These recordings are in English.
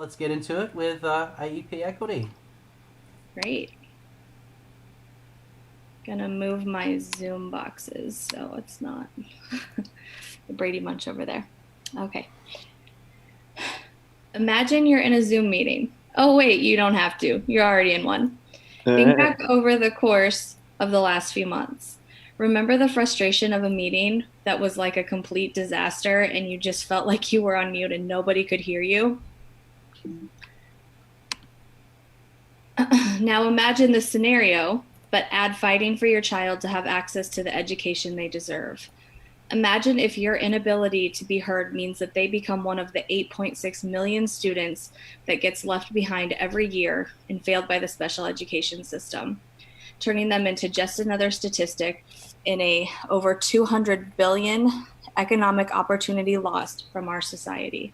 let's get into it with IEP equity. Great. Gonna move my Zoom boxes so it's not the Brady Bunch over there. Okay. Imagine you're in a Zoom meeting. Oh, wait, you don't have to. You're already in one. Think back over the course of the last few months. Remember the frustration of a meeting that was like a complete disaster and you just felt like you were on mute and nobody could hear you? Now imagine this scenario, but add fighting for your child to have access to the education they deserve. Imagine if your inability to be heard means that they become one of the 8.6 million students that gets left behind every year and failed by the special education system, turning them into just another statistic in a over 200 billion economic opportunity lost from our society.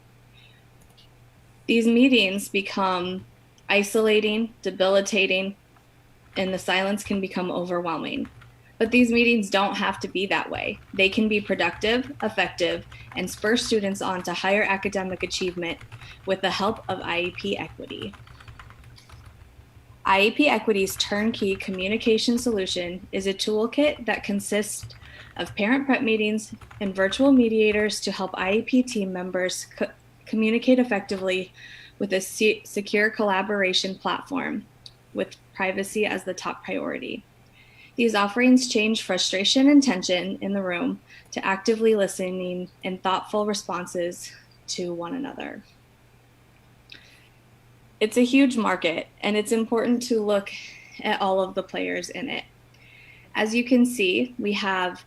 These meetings become isolating, debilitating, and the silence can become overwhelming. But these meetings don't have to be that way. They can be productive, effective, and spur students on to higher academic achievement with the help of IEP equity. IEP Equity's turnkey communication solution is a toolkit that consists of parent prep meetings and virtual mediators to help IEP team members communicate effectively with a secure collaboration platform with privacy as the top priority. These offerings change frustration and tension in the room to actively listening and thoughtful responses to one another. It's a huge market, and it's important to look at all of the players in it. As you can see, we have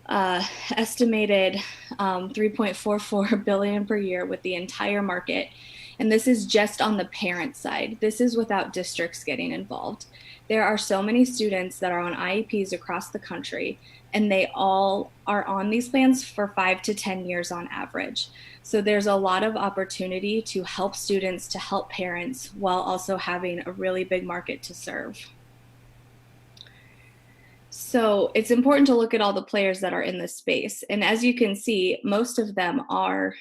estimated 3.44 billion per year with the entire market. And this is just on the parent side. This is without districts getting involved. There are so many students that are on IEPs across the country, and they all are on these plans for 5 to 10 years on average. So there's a lot of opportunity to help students, to help parents, while also having a really big market to serve. So it's important to look at all the players that are in this space. And as you can see, most of them are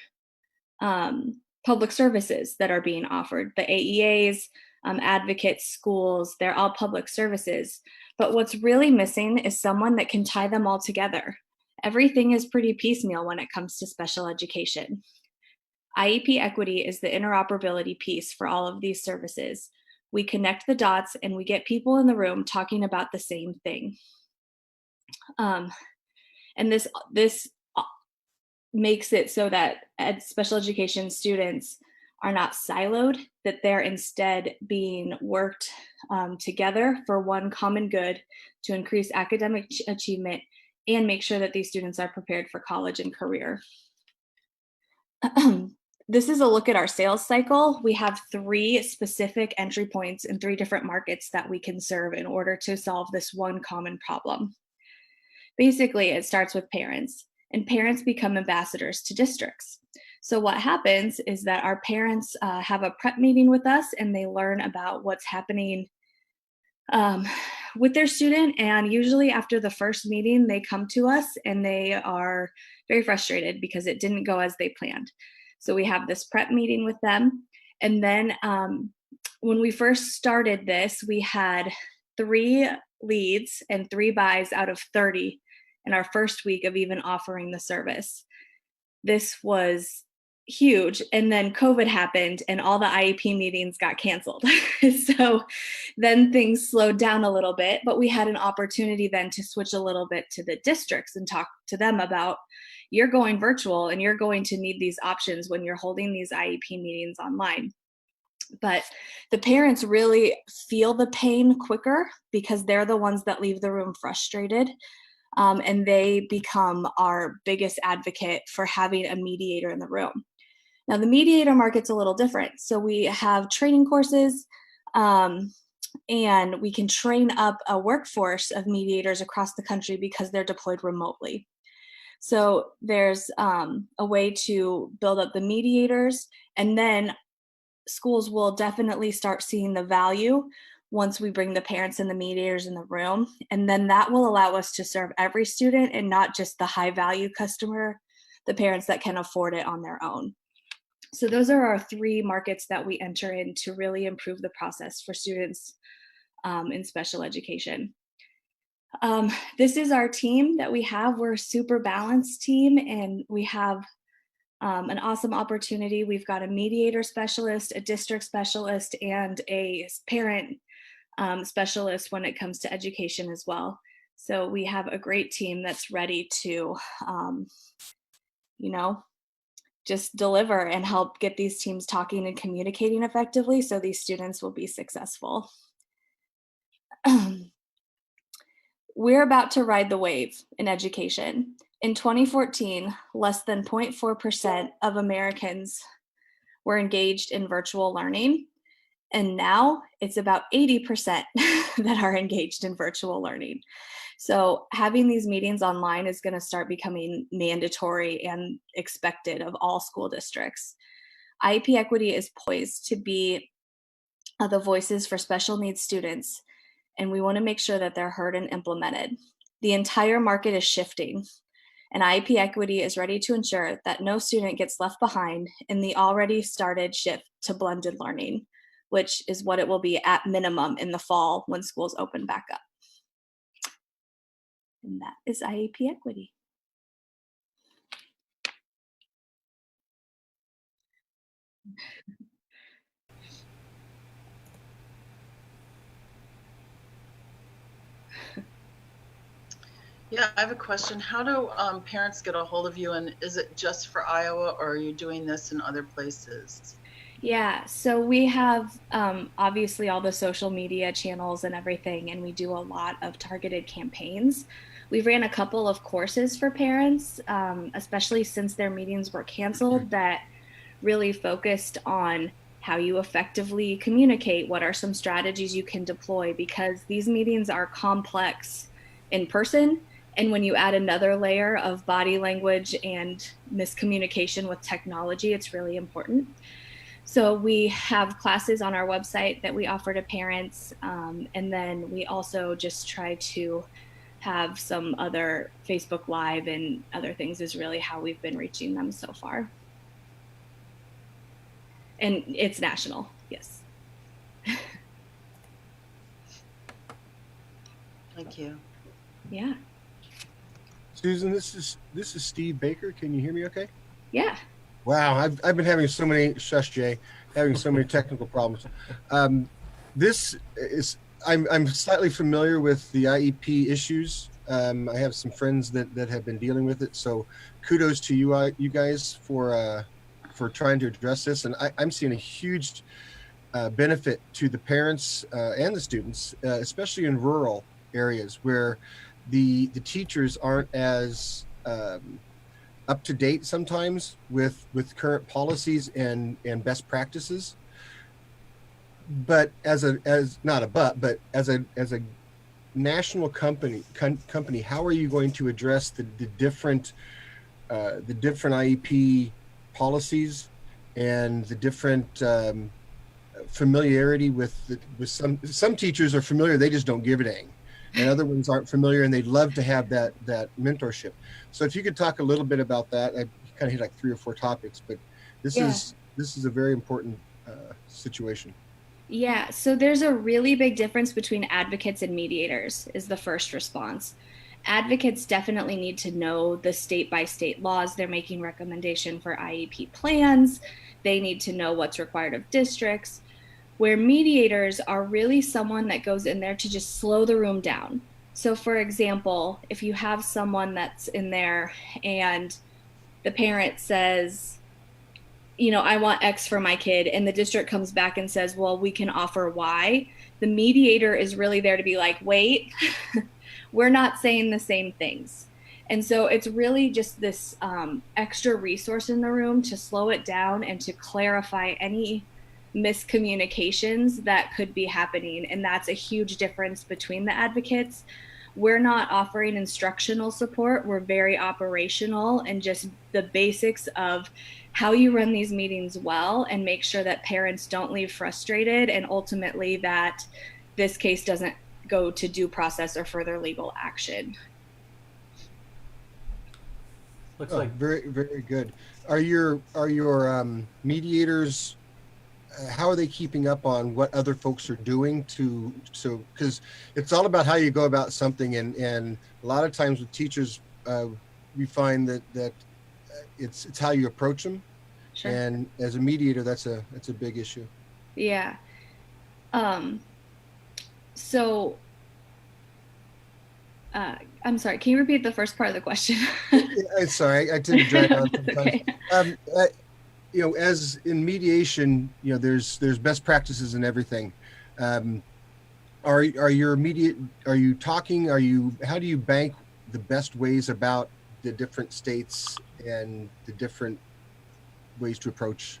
public services that are being offered. The AEAs, advocates, schools, they're all public services. But what's really missing is someone that can tie them all together. Everything is pretty piecemeal when it comes to special education. IEP equity is the interoperability piece for all of these services. We connect the dots and we get people in the room talking about the same thing. And this makes it so that special education students are not siloed, that they're instead being worked together for one common good to increase academic achievement and make sure that these students are prepared for college and career. This is a look at our sales cycle. We have 3 specific entry points in 3 different markets that we can serve in order to solve this one common problem. Basically, it starts with parents, and parents become ambassadors to districts. So what happens is that our parents have a prep meeting with us, and they learn about what's happening with their student. And usually after the first meeting, they come to us and they are very frustrated because it didn't go as they planned. So we have this prep meeting with them. And then when we first started this, we had 3 leads and 3 buys out of 30 in our first week of even offering the service. This was huge. And then COVID happened and all the IEP meetings got canceled. So then things slowed down a little bit, but we had an opportunity then to switch a little bit to the districts and talk to them about, you're going virtual and you're going to need these options when you're holding these IEP meetings online. But the parents really feel the pain quicker because they're the ones that leave the room frustrated. And they become our biggest advocate for having a mediator in the room. Now, the mediator market's a little different. So we have training courses, and we can train up a workforce of mediators across the country because they're deployed remotely. So there's a way to build up the mediators, and then schools will definitely start seeing the value once we bring the parents and the mediators in the room. And then that will allow us to serve every student and not just the high value customer, the parents that can afford it on their own. So those are our three markets that we enter in to really improve the process for students in special education. This is our team that we have. We're a super balanced team, and we have an awesome opportunity. We've got a mediator specialist, a district specialist, and a parent specialist when it comes to education as well. So we have a great team that's ready to, you know, just deliver and help get these teams talking and communicating effectively so these students will be successful. We're about to ride the wave in education. In 2014, less than 0.4% of Americans were engaged in virtual learning. And now it's about 80% that are engaged in virtual learning. So having these meetings online is going to start becoming mandatory and expected of all school districts. IEP Equity is poised to be the voices for special needs students, and we want to make sure that they're heard and implemented. The entire market is shifting, and IEP Equity is ready to ensure that no student gets left behind in the already started shift to blended learning, which is what it will be at minimum in the fall when schools open back up. And that is IEP Equity. Yeah, I have a question. How do parents get a hold of you, and is it just for Iowa, or are you doing this in other places? Yeah, so we have obviously all the social media channels and everything, and we do a lot of targeted campaigns. We ran a couple of courses for parents, especially since their meetings were canceled, that really focused on how you effectively communicate, what are some strategies you can deploy, because these meetings are complex in person. And when you add another layer of body language and miscommunication with technology, it's really important. So we have classes on our website that we offer to parents. And then we also just try to have some other Facebook Live and other things is really how we've been reaching them so far. And it's national, yes. Thank you. Yeah. Susan, this is Steve Baker. Can you hear me okay? Yeah. Wow, I've been having so many having so many technical problems. This is I'm slightly familiar with the IEP issues. I have some friends that have been dealing with it. So kudos to you guys for trying to address this. And I'm seeing a huge benefit to the parents and the students, especially in rural areas where the teachers aren't as up to date sometimes with current policies and best practices. But as not a but as a national company, how are you going to address the different IEP policies and the different familiarity with some teachers are familiar, they just don't give a dang, and other ones aren't familiar and they'd love to have that mentorship. So if you could talk a little bit about that. I kind of hit like 3 or 4 topics, but this is a very important situation. Yeah, so there's a really big difference between advocates and mediators, is the first response. Advocates definitely need to know the state by state laws. They're making recommendation for IEP plans. They need to know what's required of districts. Where mediators are really someone that goes in there to just slow the room down. So for example, if you have someone that's in there and the parent says, you know, I want X for my kid, and the district comes back and says, well, we can offer Y, the mediator is really there to be like, wait, we're not saying the same things. And so it's really just this extra resource in the room to slow it down and to clarify any miscommunications that could be happening. And that's a huge difference between the advocates. We're not offering instructional support. We're very operational and just the basics of how you run these meetings well and make sure that parents don't leave frustrated, and ultimately that this case doesn't go to due process or further legal action. Looks Oh, like very, very good. Are your mediators, how are they keeping up on what other folks are doing because it's all about how you go about something, and a lot of times with teachers, we find that it's how you approach them, Sure. and as a mediator, that's a big issue. Yeah. Um, so I'm sorry, can you repeat the first part of the question? I'm sorry, I tend to drag on That's sometimes. okay. Um, uh, as in mediation, there's best practices in everything. Um, are your immediate are you talking are you how do you bank the best ways about the different states and the different ways to approach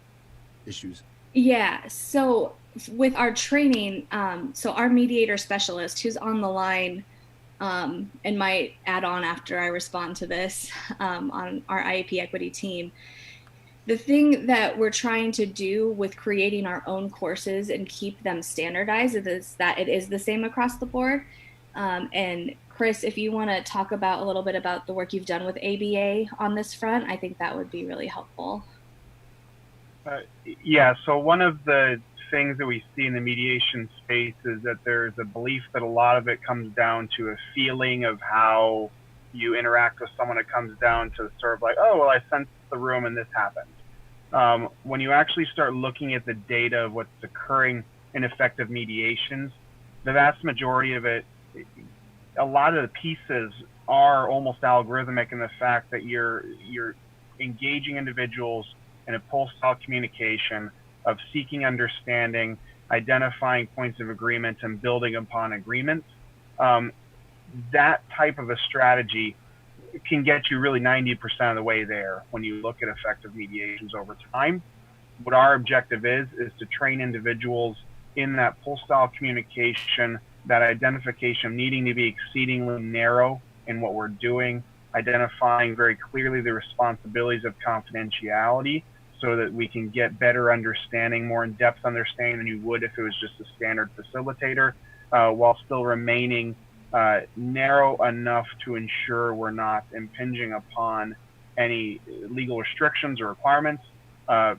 issues? Yeah, so with our training, so our mediator specialist who's on the line and might add on after I respond to this on our IEP equity team. The thing that we're trying to do with creating our own courses and keep them standardized is that it is the same across the board. And Chris, if you want to talk about a little bit about the work you've done with ABA on this front, I think that would be really helpful. Yeah, so one of the things that we see in the mediation space is that there's a belief that a lot of it comes down to a feeling of how you interact with someone. It comes down to sort of like, oh, well, I sensed the room and this happened. When you actually start looking at the data of what's occurring in effective mediations, the vast majority of it, a lot of the pieces are almost algorithmic in the fact that you're engaging individuals in a pull-style communication of seeking understanding, identifying points of agreement, and building upon agreement. That type of a strategy can get you really 90% of the way there when you look at effective mediations over time. What our objective is to train individuals in that pull-style communication, that identification needing to be exceedingly narrow in what we're doing, identifying very clearly the responsibilities of confidentiality, so that we can get better understanding, more in-depth understanding than you would if it was just a standard facilitator, while still remaining narrow enough to ensure we're not impinging upon any legal restrictions or requirements. As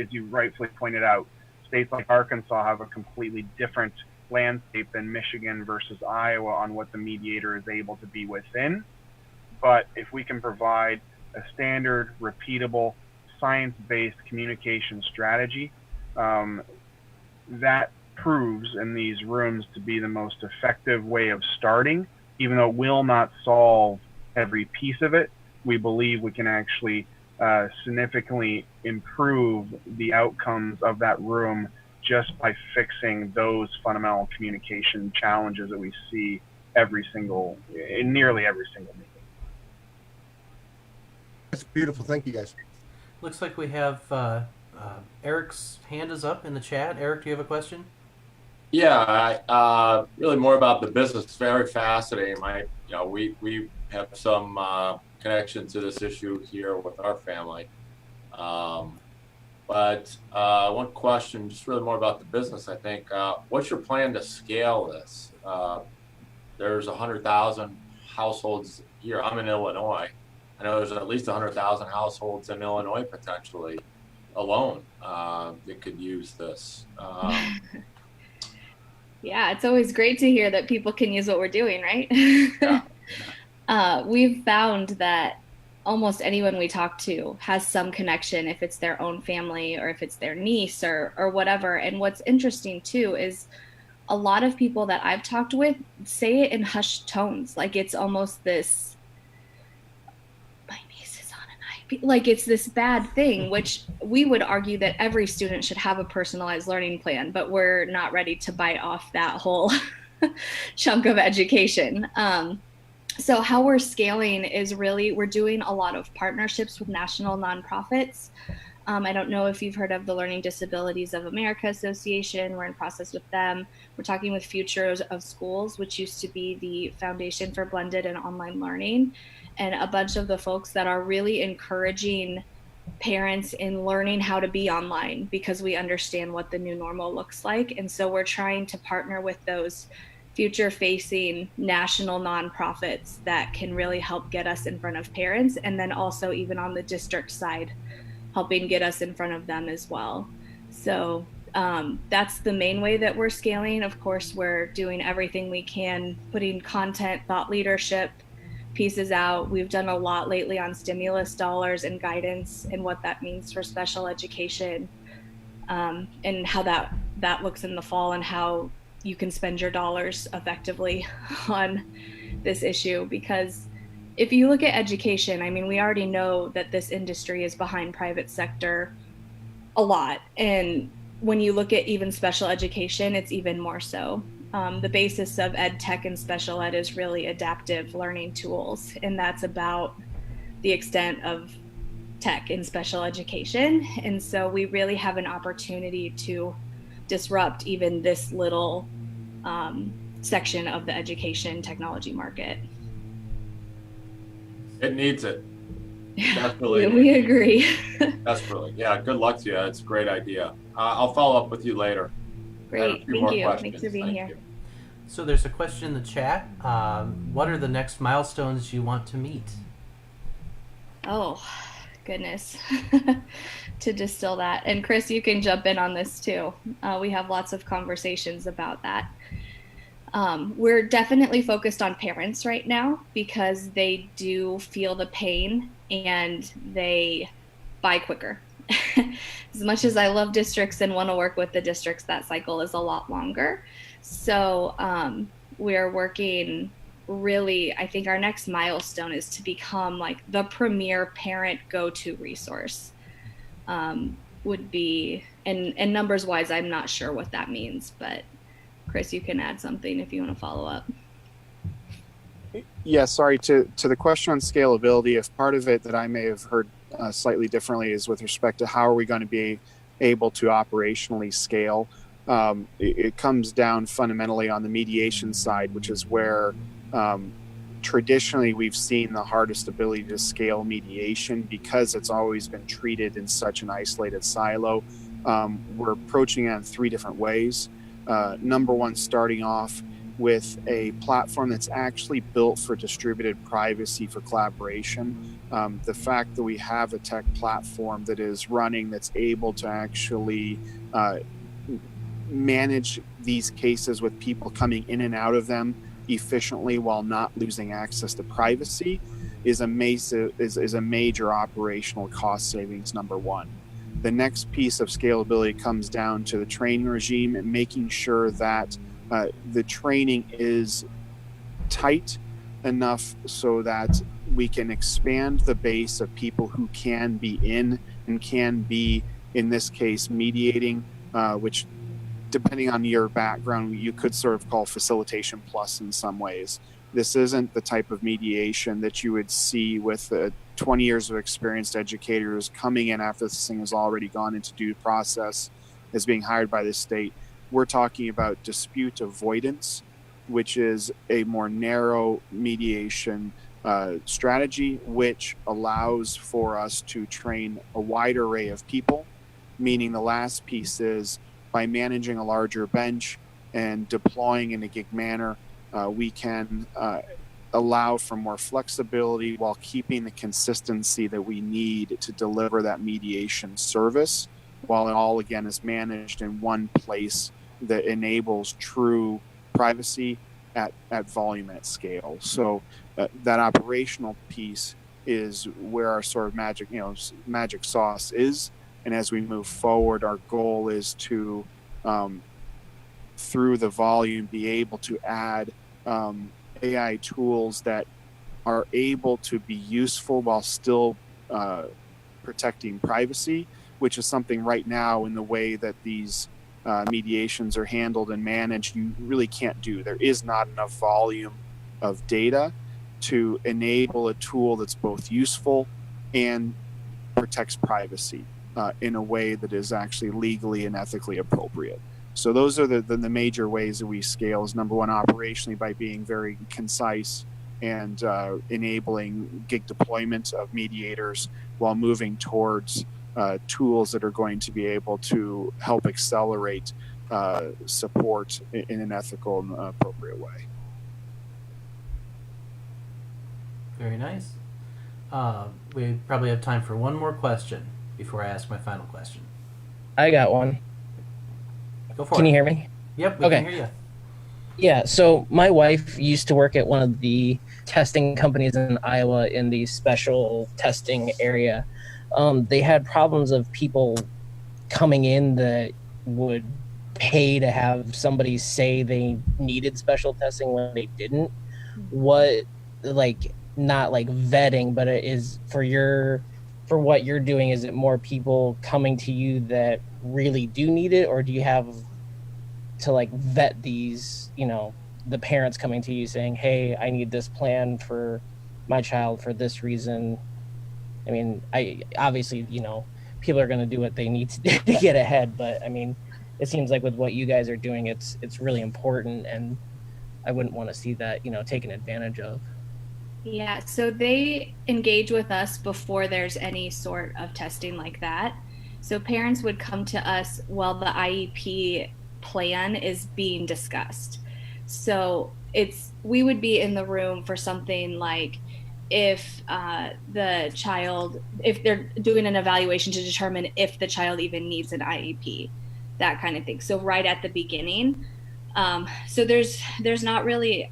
you rightfully pointed out, states like Arkansas have a completely different landscape than Michigan versus Iowa on what the mediator is able to be within. But if we can provide a standard, repeatable, science-based communication strategy, that proves in these rooms to be the most effective way of starting. Even though it will not solve every piece of it, we believe we can actually significantly improve the outcomes of that room just by fixing those fundamental communication challenges that we see in nearly every single meeting. That's beautiful. Thank you, guys. looks like we have Eric's hand is up in the chat. Eric, do you have a question? Yeah, really more about the business. It's very fascinating. We have some connection to this issue here with our family. But one question, just really more about the business, I think. What's your plan to scale this? There's 100,000 households here. I'm in Illinois. I know there's at least 100,000 households in Illinois potentially alone that could use this. Yeah, it's always great to hear that people can use what we're doing, right? Yeah. We've found that almost anyone we talk to has some connection, if it's their own family or if it's their niece or whatever. And what's interesting too is a lot of people that I've talked with say it in hushed tones, like it's almost this, my niece is on an IEP, like it's this bad thing, which we would argue that every student should have a personalized learning plan, but we're not ready to bite off that whole chunk of education. So how we're scaling is really, we're doing a lot of partnerships with national nonprofits. I don't know if you've heard of the Learning Disabilities of America Association. We're in process with them. We're talking with Futures of Schools, which used to be the Foundation for Blended and Online Learning, and a bunch of the folks that are really encouraging parents in learning how to be online because we understand what the new normal looks like. And so we're trying to partner with those future facing national nonprofits that can really help get us in front of parents, and then also even on the district side helping get us in front of them as well. So that's the main way that we're scaling. Of course, we're doing everything we can, putting content, thought leadership pieces out. We've done a lot lately on stimulus dollars and guidance and what that means for special education, and how that looks in the fall, and how you can spend your dollars effectively on this issue. Because if you look at education, I mean, we already know that this industry is behind private sector a lot. And when you look at even special education, it's even more so. The basis of ed tech and special ed is really adaptive learning tools. And that's about the extent of tech in special education. And so we really have an opportunity to disrupt even this little section of the education technology market. It needs it. Yeah, Definitely. we agree. Desperately. Yeah, good luck to you. It's a great idea. I'll follow up with you later. Great. Thank you. Thanks for being here. So there's a question in the chat. What are the next milestones you want to meet? Oh, goodness. To distill that. And Chris, you can jump in on this too. We have lots of conversations about that. We're definitely focused on parents right now because they do feel the pain and they buy quicker. As much as I love districts and want to work with the districts, that cycle is a lot longer. So we're working really, I think our next milestone is to become like the premier parent go-to resource. Would be, and numbers wise, I'm not sure what that means, but Chris, you can add something if you want to follow up. Yeah, sorry, to the question on scalability, if part of it that I may have heard slightly differently is with respect to how are we going to be able to operationally scale, it comes down fundamentally on the mediation side, which is where traditionally we've seen the hardest ability to scale mediation because it's always been treated in such an isolated silo. We're approaching it in 3 different ways. Number one, starting off with a platform that's actually built for distributed privacy for collaboration. The fact that we have a tech platform that is running, that's able to actually manage these cases with people coming in and out of them efficiently while not losing access to privacy is a major operational cost savings, number one. The next piece of scalability comes down to the training regime and making sure that the training is tight enough so that we can expand the base of people who can be in and can be, in this case, mediating, which depending on your background, you could sort of call facilitation plus in some ways. This isn't the type of mediation that you would see with 20 years of experienced educators coming in after this thing has already gone into due process as being hired by the state. We're talking about dispute avoidance, which is a more narrow mediation strategy, which allows for us to train a wide array of people, meaning the last piece is by managing a larger bench and deploying in a gig manner, we can allow for more flexibility while keeping the consistency that we need to deliver that mediation service, while it all again is managed in one place that enables true privacy at volume and at scale. So that operational piece is where our sort of magic sauce is. And as we move forward, our goal is to, through the volume, be able to add AI tools that are able to be useful while still protecting privacy, which is something right now in the way that these mediations are handled and managed, you really can't do. There is not enough volume of data to enable a tool that's both useful and protects privacy in a way that is actually legally and ethically appropriate. So those are the major ways that we scale. Is number one, operationally, by being very concise and enabling gig deployment of mediators while moving towards tools that are going to be able to help accelerate support in an ethical and appropriate way. Very nice. We probably have time for one more question before I ask my final question. I got one. Go for it. Can you hear me? Yep, we Okay. can hear you. Yeah, so my wife used to work at one of the testing companies in Iowa in the special testing area. They had problems of people coming in that would pay to have somebody say they needed special testing when they didn't. What, like, not like vetting, but it is for what you're doing, is it more people coming to you that really do need it, or do you have to like vet these, the parents coming to you saying, hey, I need this plan for my child for this reason? I mean, I obviously, people are going to do what they need to do to get ahead, but I mean, it seems like with what you guys are doing, it's really important, and I wouldn't want to see that, taken advantage of. Yeah, so they engage with us before there's any sort of testing like that. So parents would come to us while the IEP plan is being discussed. So we would be in the room for something like if if they're doing an evaluation to determine if the child even needs an IEP, that kind of thing. So right at the beginning. So there's not really,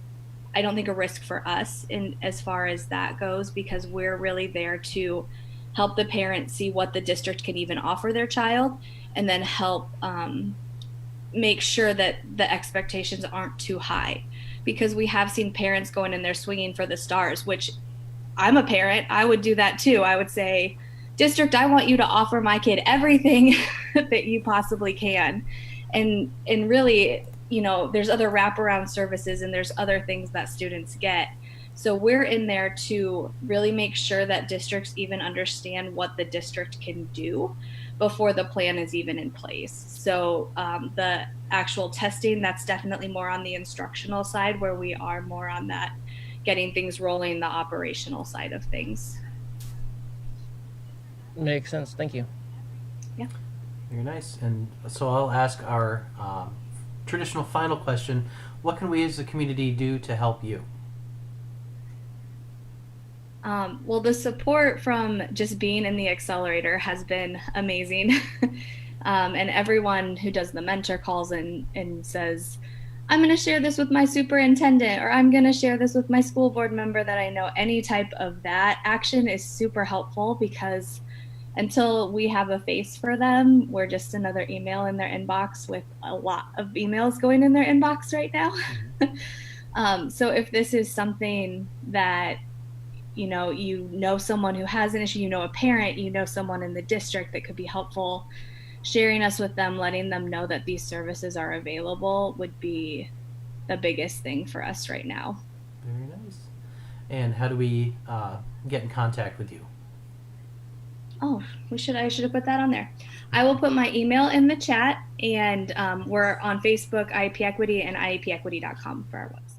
I don't think, a risk for us in as far as that goes, because we're really there to help the parents see what the district can even offer their child, and then help make sure that the expectations aren't too high, because we have seen parents going in there swinging for the stars, which I'm a parent, I would do that too. I would say, district, I want you to offer my kid everything that you possibly can. And really, there's other wraparound services and there's other things that students get. So we're in there to really make sure that districts even understand what the district can do before the plan is even in place. So the actual testing, that's definitely more on the instructional side, where we are more on that getting things rolling, the operational side of things. Makes sense. Thank you. Yeah. Very nice. And so I'll ask our traditional final question. What can we as a community do to help you? Well, the support from just being in the accelerator has been amazing. And everyone who does the mentor calls and says, I'm going to share this with my superintendent, or I'm going to share this with my school board member that I know. Any type of that action is super helpful, because until we have a face for them, we're just another email in their inbox, with a lot of emails going in their inbox right now. So if this is something that, someone who has an issue, a parent, someone in the district that could be helpful, sharing us with them, letting them know that these services are available would be the biggest thing for us right now. Very nice. And how do we get in contact with you? Oh, I should have put that on there. I will put my email in the chat, and we're on Facebook, IEP Equity, and IEPequity.com for our website.